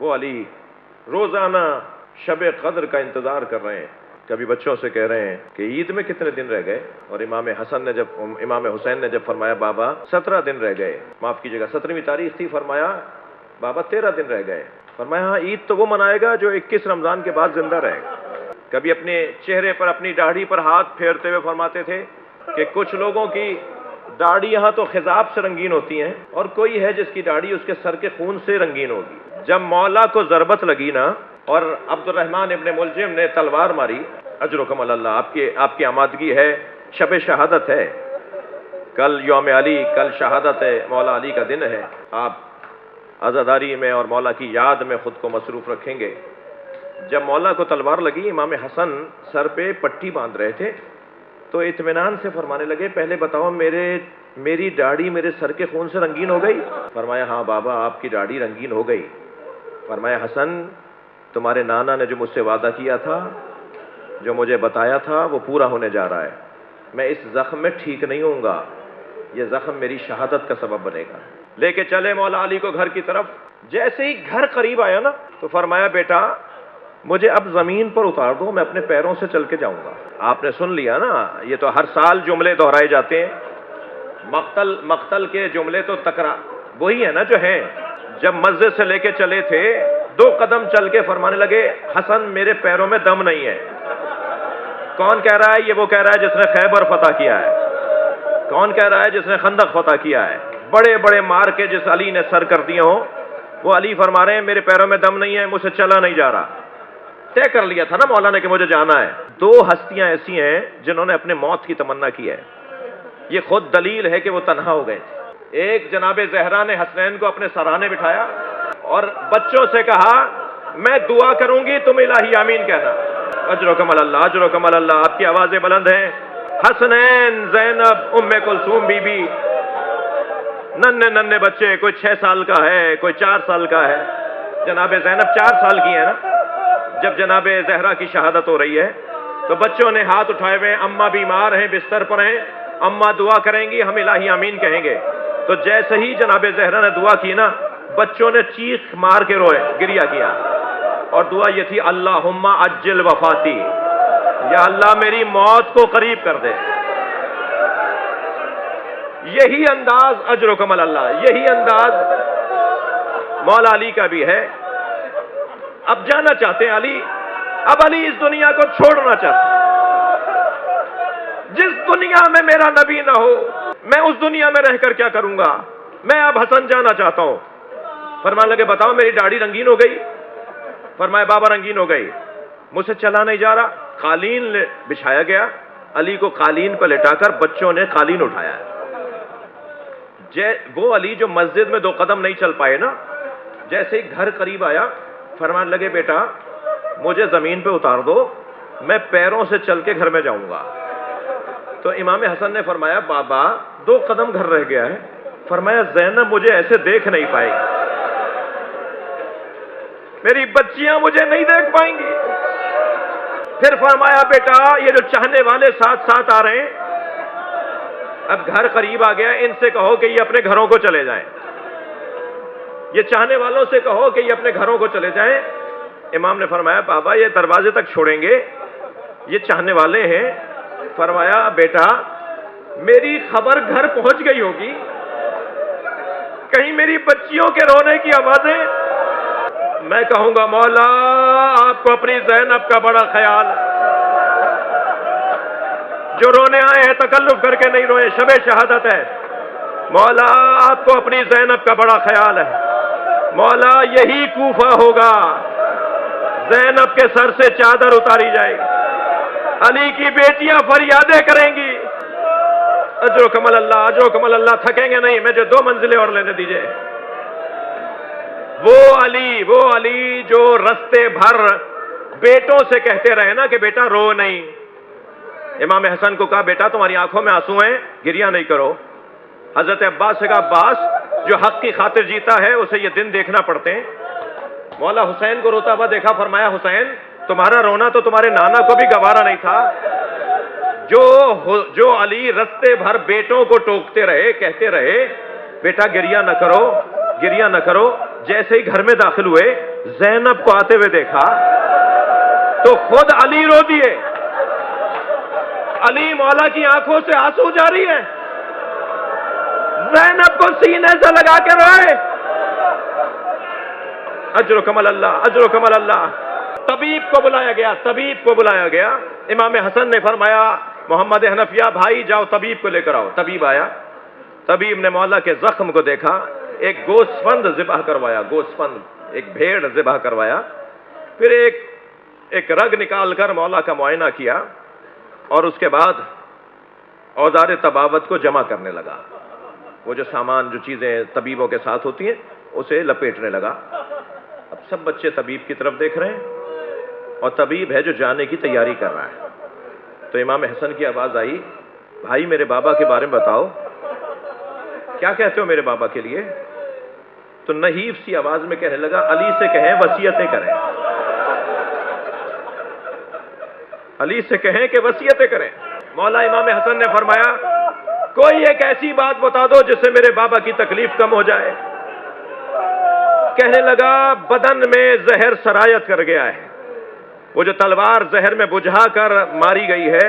وہ علی روزانہ شب قدر کا انتظار کر رہے ہیں. کبھی بچوں سے کہہ رہے ہیں کہ عید میں کتنے دن رہ گئے، اور امام حسین نے جب فرمایا بابا 17 دن رہ گئے، معاف کیجیے گا 17ویں تاریخ تھی، فرمایا بابا 13 دن رہ گئے. فرمایا ہاں عید تو وہ منائے گا جو 21 رمضان کے بعد زندہ رہے گا. کبھی اپنے چہرے پر اپنی داڑھی پر ہاتھ پھیرتے ہوئے فرماتے تھے کہ کچھ لوگوں کی داڑھیاں تو خضاب سے رنگین ہوتی ہیں، اور کوئی ہے جس کی داڑھی اس کے سر کے خون سے رنگین ہوگی. جب مولا کو ضربت لگی نا اور عبد الرحمن ابن ملجم نے تلوار ماری، اجرکم اللہ، آپ کی آمادگی ہے، شب شہادت ہے، کل یوم علی، کل شہادت ہے، مولا علی کا دن ہے، آپ عزاداری میں اور مولا کی یاد میں خود کو مصروف رکھیں گے. جب مولا کو تلوار لگی، امام حسن سر پہ پٹی باندھ رہے تھے تو اطمینان سے فرمانے لگے پہلے بتاؤ میری داڑھی میرے سر کے خون سے رنگین ہو گئی؟ فرمایا ہاں بابا آپ کی داڑھی رنگین ہو گئی. فرمایا حسن تمہارے نانا نے جو مجھ سے وعدہ کیا تھا، جو مجھے بتایا تھا، وہ پورا ہونے جا رہا ہے. میں اس زخم میں ٹھیک نہیں ہوں گا، یہ زخم میری شہادت کا سبب بنے گا. لے کے چلے مولا علی کو گھر کی طرف. جیسے ہی گھر قریب آیا نا تو فرمایا بیٹا مجھے اب زمین پر اتار دو، میں اپنے پیروں سے چل کے جاؤں گا. آپ نے سن لیا نا، یہ تو ہر سال جملے دہرائے جاتے ہیں. مقتل کے جملے تو وہی ہے نا جو ہیں. جب مسجد سے لے کے چلے تھے 2 قدم چل کے فرمانے لگے حسن میرے پیروں میں دم نہیں ہے. کون کہہ رہا ہے؟ یہ وہ کہہ رہا ہے جس نے خیبر فتح کیا ہے. کون کہہ رہا ہے؟ جس نے خندق فتح کیا ہے. بڑے بڑے مار کے جس علی نے سر کر دیے ہوں، وہ علی فرما رہے ہیں میرے پیروں میں دم نہیں ہے، مجھ سے چلا نہیں جا رہا. طے کر لیا تھا نا مولا نے کہ مجھے جانا ہے. 2 ہستیاں ایسی ہیں جنہوں نے اپنے موت کی تمنا کی ہے. یہ خود دلیل ہے کہ وہ تنہا ہو گئے تھے. ایک جناب زہرا نے حسنین کو اپنے سرانے بٹھایا اور بچوں سے کہا میں دعا کروں گی تم الہی آمین کہنا. اجرکم اللہ، اجرکم اللہ، آپ کی آوازیں بلند ہیں. حسنین، زینب، ام کلثوم بی بی، ننھے بچے، کوئی 6 سال کا ہے، کوئی 4 سال کا ہے. جناب زینب 4 سال کی ہے نا جب جناب زہرا کی شہادت ہو رہی ہے. تو بچوں نے ہاتھ اٹھائے ہوئے، اماں بیمار ہیں، بستر پر ہیں، اماں دعا کریں گی، ہم الہی آمین کہیں گے. تو جیسے ہی جناب زہرا نے دعا کی نا، بچوں نے چیخ مار کے روئے، گریہ کیا، اور دعا یہ تھی اللہم عجل وفاتی، یا اللہ میری موت کو قریب کر دے. یہی انداز اجرکم اللہ، یہی انداز مولا علی کا بھی ہے. اب جانا چاہتے ہیں علی، اب علی اس دنیا کو چھوڑنا چاہتے ہیں. جس دنیا میں میرا نبی نہ ہو میں اس دنیا میں رہ کر کیا کروں گا؟ میں اب حسن جانا چاہتا ہوں. فرمانے لگے بتاؤ میری داڑھی رنگین ہو گئی؟ فرمایا بابا رنگین ہو گئی، مجھ سے چلا نہیں جا رہا. قالین بچھایا گیا، علی کو قالین پر لٹا کر بچوں نے قالین اٹھایا. وہ علی جو مسجد میں 2 قدم نہیں چل پائے نا، جیسے ہی گھر قریب آیا فرمانے لگے بیٹا مجھے زمین پہ اتار دو، میں پیروں سے چل کے گھر میں جاؤں گا. تو امام حسن نے فرمایا بابا 2 قدم گھر رہ گیا ہے. فرمایا زینب مجھے ایسے دیکھ نہیں پائے گی، میری بچیاں مجھے نہیں دیکھ پائیں گی. پھر فرمایا بیٹا یہ جو چاہنے والے ساتھ ساتھ آ رہے ہیں، اب گھر قریب آ گیا، ان سے کہو کہ یہ اپنے گھروں کو چلے جائیں. یہ چاہنے والوں سے کہو کہ یہ اپنے گھروں کو چلے جائیں. امام نے فرمایا بابا یہ دروازے تک چھوڑیں گے، یہ چاہنے والے ہیں. فرمایا بیٹا میری خبر گھر پہنچ گئی ہوگی، کہیں میری بچیوں کے رونے کی آوازیں، میں کہوں گا مولا آپ کو اپنی زینب کا بڑا خیال ہے. جو رونے آئے ہیں تکلف کر کے نہیں روئے، شب شہادت ہے. مولا آپ کو اپنی زینب کا بڑا خیال ہے. مولا یہی کوفہ ہوگا، زینب کے سر سے چادر اتاری جائے گی، علی کی بیٹیاں فریادیں کریں گی. اجرکم اللہ، اجرکم اللہ، تھکیں گے نہیں، مجھے 2 منزلیں اور لینے دیجئے. وہ علی جو رستے بھر بیٹوں سے کہتے رہے نا کہ بیٹا رو نہیں. امام حسن کو کہا بیٹا تمہاری آنکھوں میں آنسو ہیں، گریہ نہیں کرو. حضرت عباس سے کہا عباس جو حق کی خاطر جیتا ہے اسے یہ دن دیکھنا پڑتے ہیں. مولا حسین کو روتا ہوا دیکھا، فرمایا حسین تمہارا رونا تو تمہارے نانا کو بھی گوارا نہیں تھا. جو علی رستے بھر بیٹوں کو ٹوکتے رہے، کہتے رہے بیٹا گریہ نہ کرو، گریہ نہ کرو. جیسے ہی گھر میں داخل ہوئے زینب کو آتے ہوئے دیکھا تو خود علی رو دیے. علی مولا کی آنکھوں سے آنسو جاری ہے, زینب کو سینے سے لگا کے روئے. اجرکم اللہ, اجرکم اللہ. طبیب کو بلایا گیا, طبیب کو بلایا گیا. امام حسن نے فرمایا محمد حنفیہ بھائی جاؤ طبیب کو لے کر آؤ. طبیب آیا, طبیب نے مولا کے زخم کو دیکھا, ایک گوسفند ذبح کروایا, گوسفند ایک بھیڑ ذبح کروایا, پھر ایک رگ نکال کر مولا کا معائنہ کیا اور اس کے بعد اوزار طباوت کو جمع کرنے لگا. وہ جو سامان, جو چیزیں طبیبوں کے ساتھ ہوتی ہیں اسے لپیٹنے لگا. اب سب بچے طبیب کی طرف دیکھ رہے ہیں اور طبیب ہے جو جانے کی تیاری کر رہا ہے. تو امام حسن کی آواز آئی, بھائی میرے بابا کے بارے میں بتاؤ, کیا کہتے ہو میرے بابا کے لیے؟ تو نحیف سی آواز میں کہنے لگا علی سے کہیں وصیتیں کریں, علی سے کہیں کہ وصیتیں کریں. مولا امام حسن نے فرمایا کوئی ایک ایسی بات بتا دو جس سے میرے بابا کی تکلیف کم ہو جائے. کہنے لگا بدن میں زہر سرایت کر گیا ہے, وہ جو تلوار زہر میں بجھا کر ماری گئی ہے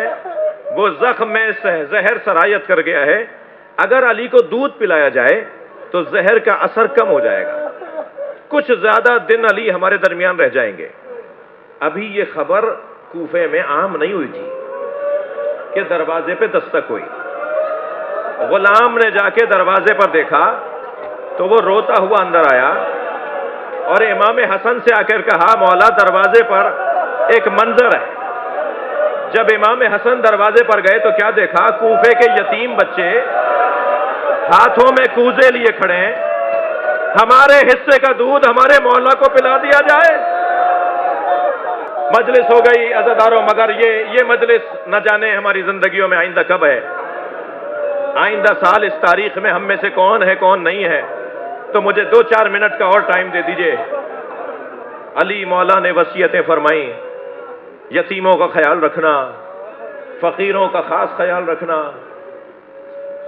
وہ زخم میں زہر سرایت کر گیا ہے. اگر علی کو دودھ پلایا جائے تو زہر کا اثر کم ہو جائے گا, کچھ زیادہ دن علی ہمارے درمیان رہ جائیں گے. ابھی یہ خبر کوفے میں عام نہیں ہوئی تھی کہ دروازے پہ دستک ہوئی. غلام نے جا کے دروازے پر دیکھا تو وہ روتا ہوا اندر آیا اور امام حسن سے آ کر کہا مولا دروازے پر ایک منظر ہے. جب امام حسن دروازے پر گئے تو کیا دیکھا, کوفے کے یتیم بچے ہاتھوں میں کوزے لیے کھڑے ہیں, ہمارے حصے کا دودھ ہمارے مولا کو پلا دیا جائے. مجلس ہو گئی عزاداروں, مگر یہ مجلس نہ جانے ہماری زندگیوں میں آئندہ کب ہے. آئندہ سال اس تاریخ میں ہم میں سے کون ہے کون نہیں ہے, تو مجھے 2-4 منٹ کا اور ٹائم دے دیجئے. علی مولا نے وصیتیں فرمائیں, یتیموں کا خیال رکھنا, فقیروں کا خاص خیال رکھنا,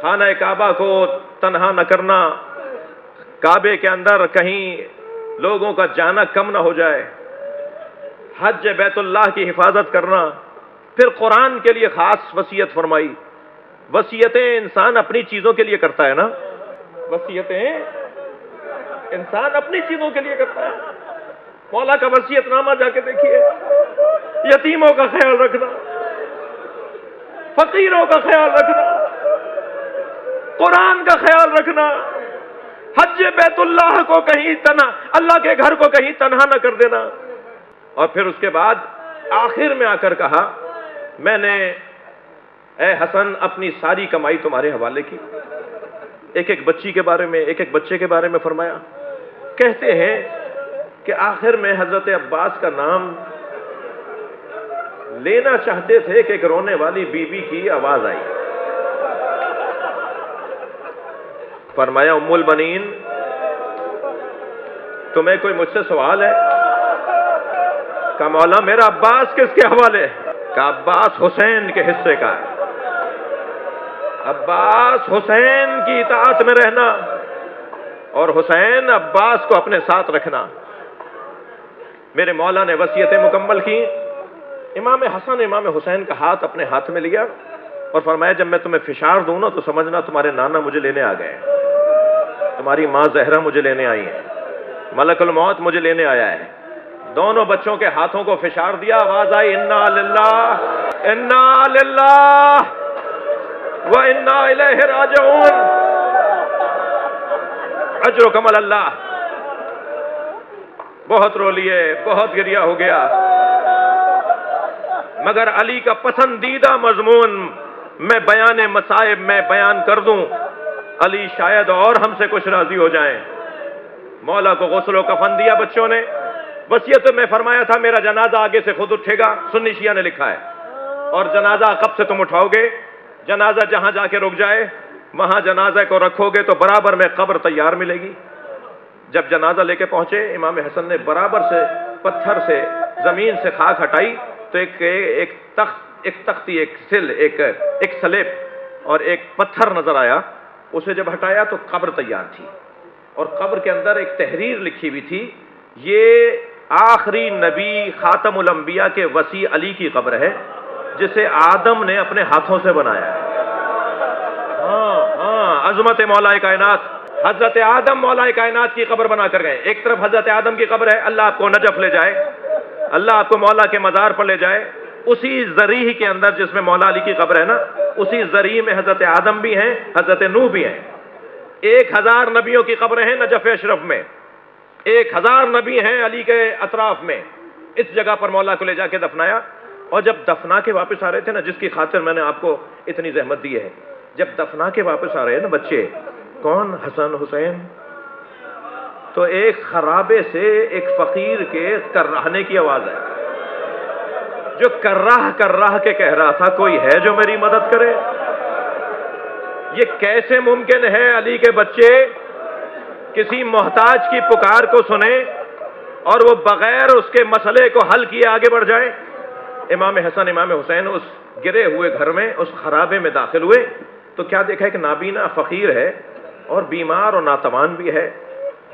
خانہ کعبہ کو تنہا نہ کرنا, کعبے کے اندر کہیں لوگوں کا جانا کم نہ ہو جائے, حج بیت اللہ کی حفاظت کرنا. پھر قرآن کے لیے خاص وصیت فرمائی. وصیتیں انسان اپنی چیزوں کے لیے کرتا ہے نا, وصیتیں انسان اپنی چیزوں کے لیے کرتا ہے. مولا کا وصیت نامہ جا کے دیکھیے, یتیموں کا خیال رکھنا, فقیروں کا خیال رکھنا, قرآن کا خیال رکھنا, حج بیت اللہ کو کہیں تنہا, اللہ کے گھر کو کہیں تنہا نہ کر دینا. اور پھر اس کے بعد آخر میں آ کر کہا میں نے اے حسن اپنی ساری کمائی تمہارے حوالے کی. ایک ایک بچی کے بارے میں, ایک ایک بچے کے بارے میں فرمایا. کہتے ہیں کہ آخر میں حضرت عباس کا نام لینا چاہتے تھے کہ ایک رونے والی بی بی کی آواز آئی. فرمایا ام البنین تمہیں کوئی مجھ سے سوال ہے؟ کہ مولا میرا عباس کس کے حوالے ہے؟ کہ عباس حسین کے حصے کا ہے. عباس حسین کی اطاعت میں رہنا اور حسین عباس کو اپنے ساتھ رکھنا. میرے مولا نے وصیتیں مکمل کی. امام حسن امام حسین کا ہاتھ اپنے ہاتھ میں لیا اور فرمایا جب میں تمہیں فشار دوں نا تو سمجھنا تمہارے نانا مجھے لینے آ گئے, تمہاری ماں زہرا مجھے لینے آئی ہیں, ملک الموت مجھے لینے آیا ہے. دونوں بچوں کے ہاتھوں کو فشار دیا, آواز آئی انا للہ و انا الیہ راجعون. اجرکم اللہ. بہت رو لیے, بہت گریہ ہو گیا, مگر علی کا پسندیدہ مضمون میں بیان مصائب میں بیان کر دوں, علی شاید اور ہم سے کچھ راضی ہو جائیں. مولا کو غسل و کفن دیا بچوں نے. وصیت میں فرمایا تھا میرا جنازہ آگے سے خود اٹھے گا, سنی شیعہ نے لکھا ہے, اور جنازہ کب سے تم اٹھاؤ گے, جنازہ جہاں جا کے رک جائے وہاں جنازہ کو رکھو گے تو برابر میں قبر تیار ملے گی. جب جنازہ لے کے پہنچے امام حسن نے برابر سے پتھر سے زمین سے خاک ہٹائی تو ایک تختی, ایک سل, ایک سلیب اور ایک پتھر نظر آیا. اسے جب ہٹایا تو قبر تیار تھی. اور قبر کے اندر ایک تحریر لکھی ہوئی تھی، یہ آخری نبی خاتم الانبیاء کے وسیع علی کی قبر ہے جسے آدم نے اپنے ہاتھوں سے بنایا ہے۔ ہاں عظمت مولا کائنات، حضرت آدم مولا کائنات کی قبر بنا کر گئے۔ ایک طرف حضرت آدم کی قبر ہے، اللہ آپ کو نجف لے جائے، اللہ آپ کو مولا کے مزار پر لے جائے۔ اسی ذریح کے اندر جس میں مولا علی کی قبر ہے نا، اسی ذریح میں حضرت آدم بھی ہیں، حضرت نوح بھی ہیں۔ 1000 نبیوں کی قبریں ہیں نجف اشرف میں، 1000 نبی ہیں علی کے اطراف میں۔ اس جگہ پر مولا کو لے جا کے دفنایا، اور جب دفنا کے واپس آ رہے تھے نا، جس کی خاطر میں نے آپ کو اتنی زحمت دی ہے، جب دفنا کے واپس آ رہے ہیں نا بچے، کون؟ حسن حسین، تو ایک خرابے سے ایک فقیر کے کرہنے کی آواز ہے، جو کرہ کے کہہ رہا تھا کوئی ہے جو میری مدد کرے۔ یہ کیسے ممکن ہے علی کے بچے کسی محتاج کی پکار کو سنیں اور وہ بغیر اس کے مسئلے کو حل کیے آگے بڑھ جائیں؟ امام حسن امام حسین اس گرے ہوئے گھر میں، اس خرابے میں داخل ہوئے تو کیا دیکھا کہ نابینا فقیر ہے اور بیمار اور ناتوان بھی ہے،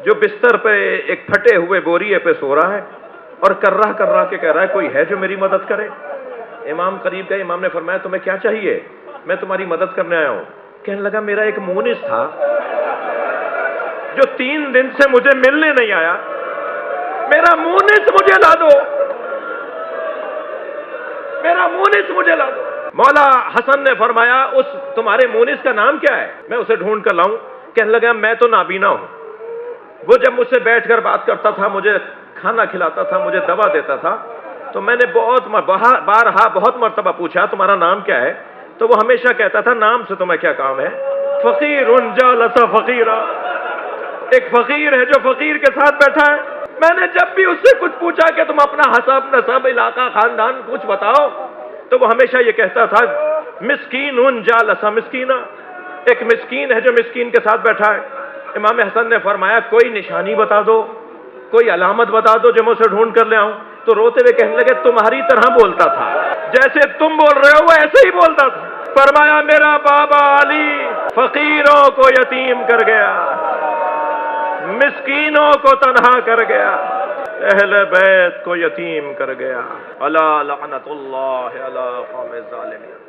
جو بستر پہ ایک پھٹے ہوئے بوریے پہ سو رہا ہے اور کرہ کے کہہ رہا ہے کوئی ہے جو میری مدد کرے۔ امام قریب گئے، امام نے فرمایا تمہیں کیا چاہیے؟ میں تمہاری مدد کرنے آیا ہوں۔ کہنے لگا میرا ایک مونس تھا جو 3 دن سے مجھے ملنے نہیں آیا، میرا مونس مجھے لا دو، میرا مونس مجھے لا دو۔ مولا حسن نے فرمایا اس تمہارے مونس کا نام کیا ہے؟ میں اسے ڈھونڈ کر لاؤں۔ کہنے لگا میں تو نابینا ہوں، وہ جب مجھ سے بیٹھ کر بات کرتا تھا، مجھے کھانا کھلاتا تھا، مجھے دوا دیتا تھا، تو میں نے بارہا بہت مرتبہ پوچھا تمہارا نام کیا ہے، تو وہ ہمیشہ کہتا تھا نام سے تمہیں کیا کام ہے؟ فقیر جالس فقیرا، ایک فقیر ہے جو فقیر کے ساتھ بیٹھا ہے۔ میں نے جب بھی اس سے کچھ پوچھا کہ تم اپنا حسب نسب علاقہ خاندان کچھ بتاؤ، تو وہ ہمیشہ یہ کہتا تھا مسکین جالس مسکینا، ایک مسکین ہے جو مسکین کے ساتھ بیٹھا ہے۔ امام حسن نے فرمایا کوئی نشانی بتا دو، کوئی علامت بتا دو جو میں اسے ڈھونڈ کر لے آؤں۔ تو روتے ہوئے کہنے لگے تمہاری طرح بولتا تھا، جیسے تم بول رہے ہو وہ ایسے ہی بولتا تھا۔ فرمایا میرا بابا علی فقیروں کو یتیم کر گیا، مسکینوں کو تنہا کر گیا، اہل بیت کو یتیم کر گیا۔ الا لعنت اللہ علی قوم الظالمین۔